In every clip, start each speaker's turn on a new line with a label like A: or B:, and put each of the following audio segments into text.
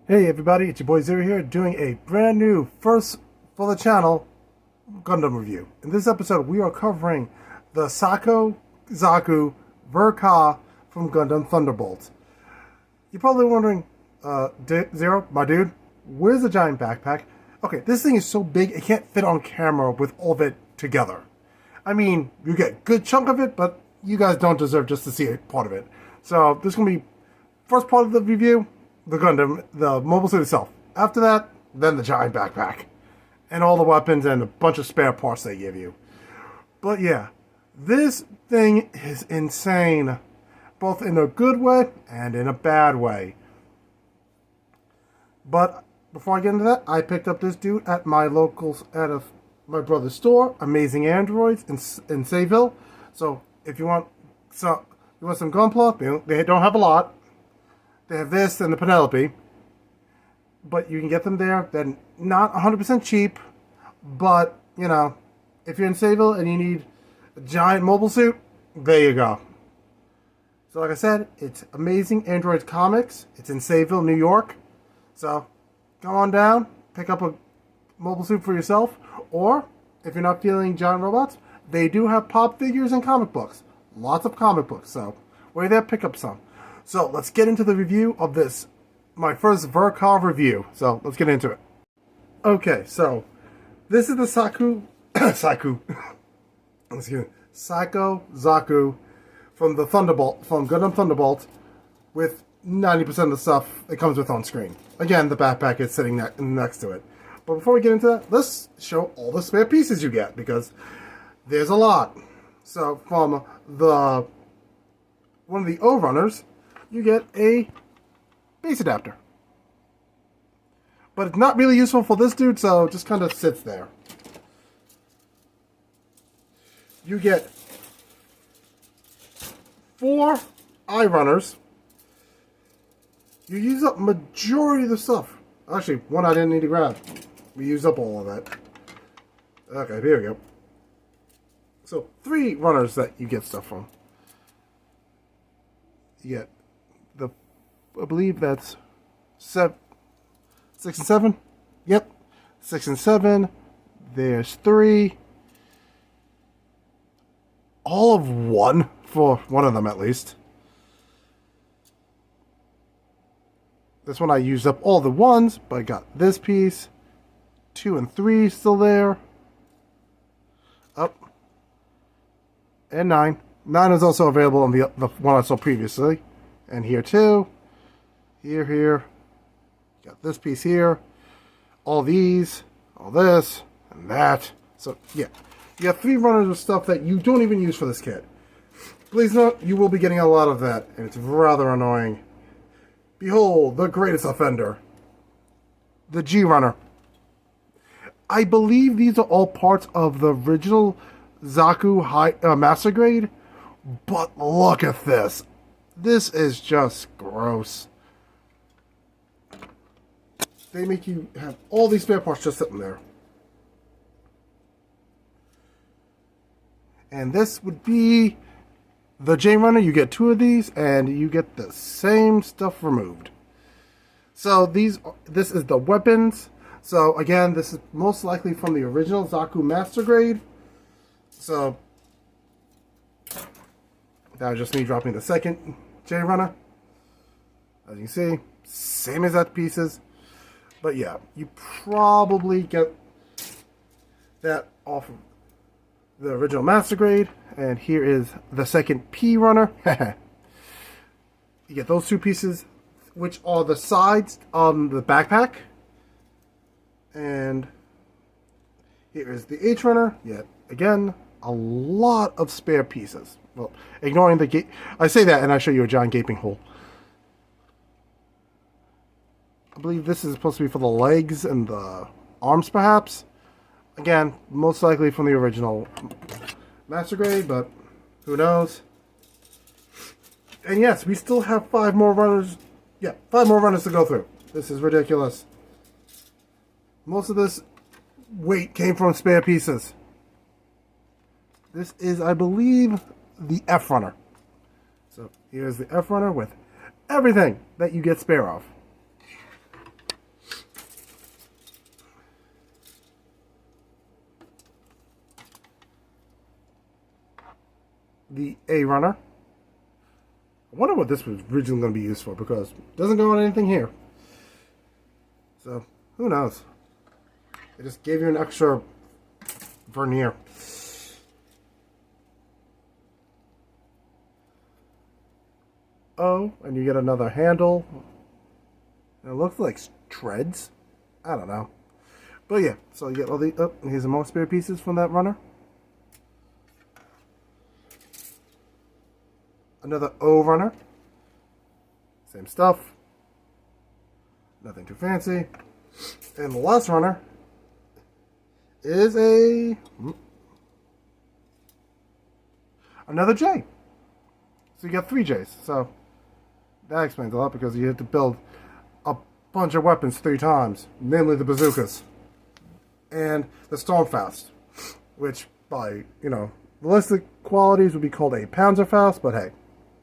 A: Hey everybody, it's your boy Zero here doing a brand new first for the channel Gundam review. In this episode we are covering the Psycho Zaku Verka from Gundam Thunderbolt. You're probably wondering, Zero, my dude, where's the giant backpack? Okay, this thing is so big it can't fit on camera with all of it together. I mean, you get a good chunk of it, but you guys don't deserve just to see a part of it. So this is going to be first part of the review. The Gundam, the mobile suit itself. After that, then the giant backpack. And all the weapons and a bunch of spare parts they give you. But yeah, this thing is insane. Both in a good way and in a bad way. But before I get into that, I picked up this dude at my locals, at my brother's store, Amazing Androids in Sayville. So if you want some gunpla, they don't have a lot. They have this and the Penelope, but you can get them there. They're not 100% cheap, but, you know, if you're in Sayville and you need a giant mobile suit, there you go. So like I said, it's Amazing Android Comics. It's in Sayville, New York. So go on down, pick up a mobile suit for yourself, or if you're not feeling giant robots, they do have pop figures and comic books. Lots of comic books, so while you're there, pick up some. So let's get into the review of this, my first Verka review. So let's get into it. Okay, so this is the Psycho Zaku from the Thunderbolt, from Gundam Thunderbolt, with 90% of the stuff it comes with on screen. Again, the backpack is sitting next to it. But before we get into that, let's show all the spare pieces you get, because there's a lot. So from one of the O-runners, you get a base adapter. But it's not really useful for this dude, so it just kind of sits there. You get 4 eye runners. You use up majority of the stuff. Actually, one I didn't need to grab. We used up all of that. Okay, here we go. So 3 runners that you get stuff from. You get I believe that's 6 and 7. Yep, 6 and 7. There's 3. All of 1 for one of them at least. This one I used up all the 1s, but I got this piece. 2 and 3 still there. Up. And 9. 9 is also available on the one I saw previously. And here too. Here. Got this piece here. All these. All this. And that. So, yeah. You have 3 runners of stuff that you don't even use for this kit. Please note, you will be getting a lot of that. And it's rather annoying. Behold, the greatest offender. The G-Runner. I believe these are all parts of the original Zaku Master Grade. But look at this. This is just gross. They make you have all these spare parts just sitting there. And this would be the J-Runner. You get 2 of these, and you get the same stuff removed. So this is the weapons. So again, this is most likely from the original Zaku Master Grade. So that was just me dropping the second J-Runner. As you can see, same exact pieces. But yeah, you probably get that off of the original Master Grade. And here is the second P-Runner. You get those 2 pieces, which are the sides on the backpack. And here is the H-Runner. Yet again, a lot of spare pieces. Well, ignoring the gate. I say that and I show you a giant gaping hole. I believe this is supposed to be for the legs and the arms, perhaps. Again, most likely from the original Master Grade, but who knows. And yes, we still have 5 more runners. Yeah, 5 more runners to go through. This is ridiculous. Most of this weight came from spare pieces. This is, I believe, the F-Runner. So here's the F-Runner with everything that you get spare of. the A runner. I wonder what this was originally going to be used for, because it doesn't go on anything here. So, who knows? It just gave you an extra vernier. Oh, and you get another handle. It looks like treads. I don't know. But yeah, so you get all the... Oh, and here's some more spare pieces from that runner. Another O runner. Same stuff. Nothing too fancy. And the last runner is another J. So you got 3 J's. So that explains a lot, because you had to build a bunch of weapons 3 times, mainly the bazookas and the Stormfaust, which by, ballistic qualities would be called a Panzerfaust, but hey,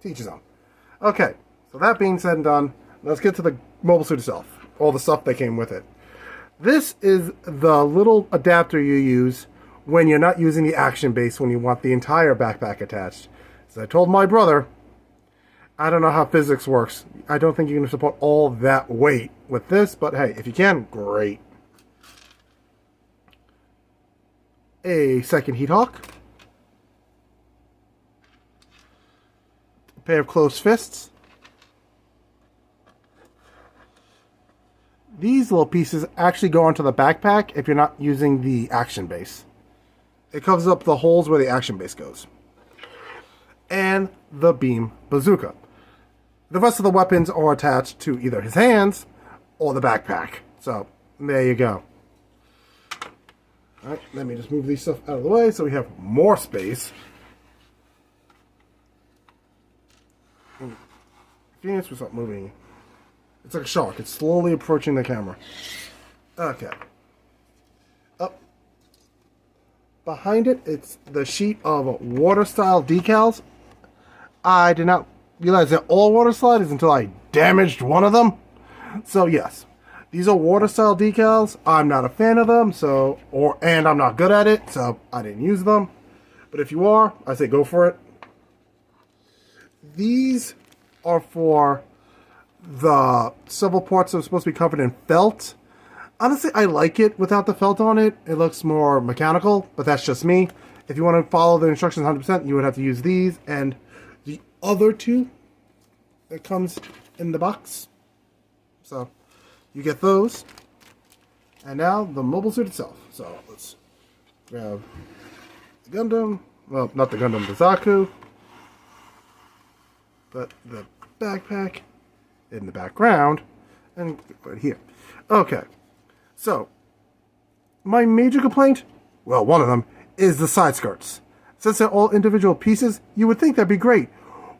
A: teach his own. Okay, so that being said and done, let's get to the mobile suit itself, all the stuff that came with it. This is the little adapter you use when you're not using the action base, when you want the entire backpack attached. As I told my brother, I don't know how physics works. I don't think you can support all that weight with this, but hey, if you can, great. A second heat hawk. A pair of closed fists. These little pieces actually go onto the backpack if you're not using the action base. It covers up the holes where the action base goes. And the beam bazooka. The rest of the weapons are attached to either his hands or the backpack. So, there you go. Alright, let me just move these stuff out of the way so we have more space. Phoenix was not moving. It's like a shark. It's slowly approaching the camera. Okay. Up. Behind it, it's the sheet of water-style decals. I did not realize they're all water sliders until I damaged one of them. So yes, these are water-style decals. I'm not a fan of them, and I'm not good at it, so I didn't use them. But if you are, I say go for it. These are for the several parts that are supposed to be covered in felt. Honestly, I like it without the felt on it. It looks more mechanical, but that's just me. If you want to follow the instructions 100%, you would have to use these and the other 2 that comes in the box. So you get those. And now the mobile suit itself. So let's grab the Gundam. Well, not the Gundam, the Zaku. But the backpack in the background. And right here. Okay. So, my major complaint, well, one of them, is the side skirts. Since they're all individual pieces, you would think that'd be great.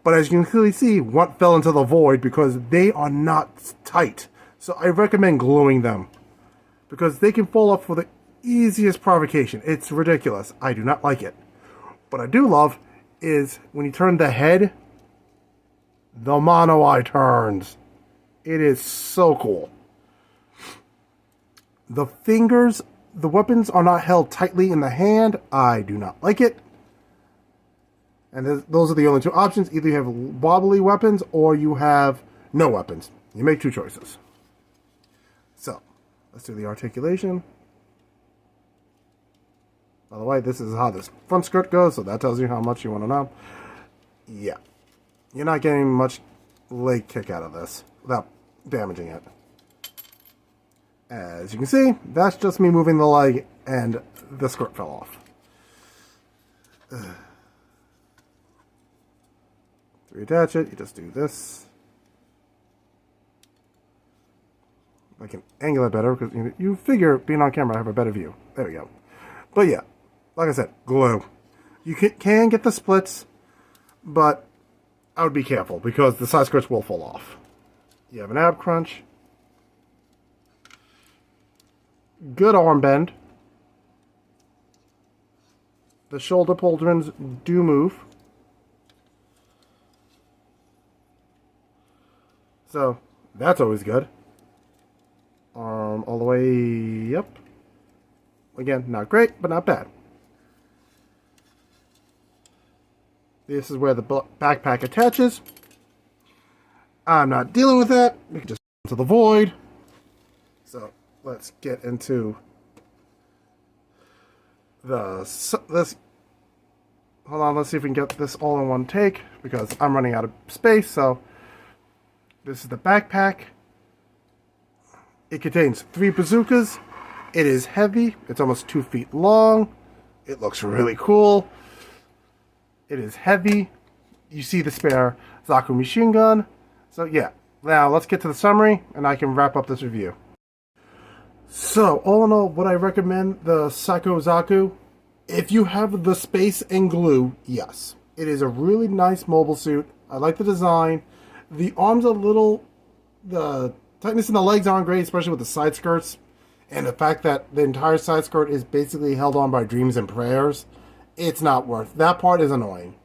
A: But as you can clearly see, one fell into the void because they are not tight. So I recommend gluing them, because they can fall off for the easiest provocation. It's ridiculous. I do not like it. What I do love is when you turn the head, the mono eye turns. It is so cool. The fingers, the weapons are not held tightly in the hand. I do not like it. And those are the only 2 options. Either you have wobbly weapons or you have no weapons. You make 2 choices. So, let's do the articulation. By the way, this is how this front skirt goes, so that tells you how much you want to know. Yeah. You're not getting much leg kick out of this without damaging it. As you can see, that's just me moving the leg and the skirt fell off. To reattach it, you just do this. I can angle it better because you figure being on camera I have a better view. There we go. But yeah, like I said, glue. You can get the splits, but I would be careful because the side skirts will fall off. You have an ab crunch. Good arm bend. The shoulder pauldrons do move. So, that's always good. Arm all the way up. Again, not great, but not bad. This is where the backpack attaches. I'm not dealing with that. We can just into the void. So let's get into this. Hold on, let's see if we can get this all in one take because I'm running out of space. So this is the backpack. It contains 3 bazookas. It is heavy. It's almost 2 feet long. It looks really cool. It is heavy. You see the spare Zaku machine gun. So yeah, now let's get to the summary and I can wrap up this review. So all in all, would I recommend the Psycho Zaku? If you have the space and glue, yes. It is a really nice mobile suit. I like the design. The arms the tightness in the legs aren't great, especially with the side skirts. And the fact that the entire side skirt is basically held on by dreams and prayers. It's not worth. That part is annoying.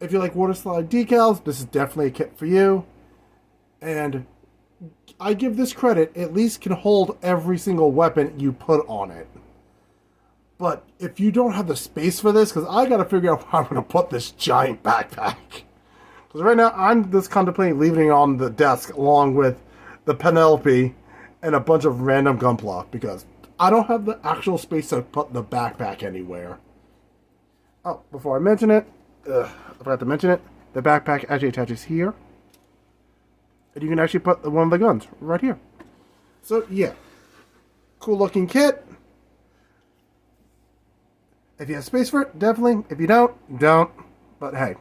A: If you like water slide decals, this is definitely a kit for you. And I give this credit, at least can hold every single weapon you put on it. But if you don't have the space for this, because I got to figure out how I'm going to put this giant backpack. Because right now, I'm just contemplating leaving it on the desk along with the Penelope and a bunch of random gunpla. Because I don't have the actual space to put the backpack anywhere. Oh, before I mention it, I forgot to mention it. The backpack actually attaches here. And you can actually put one of the guns right here. So, yeah. Cool looking kit. If you have space for it, definitely. If you don't, don't. But hey,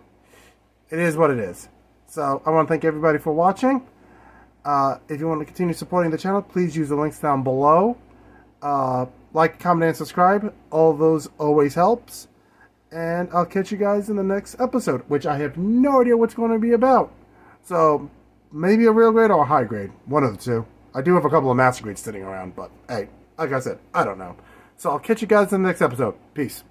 A: it is what it is. So, I want to thank everybody for watching. If you want to continue supporting the channel, please use the links down below. Like, comment, and subscribe. All those always helps. And I'll catch you guys in the next episode, which I have no idea what's going to be about. So, maybe a real grade or a high grade. One of the two. I do have a couple of master grades sitting around, but hey, like I said, I don't know. So I'll catch you guys in the next episode. Peace.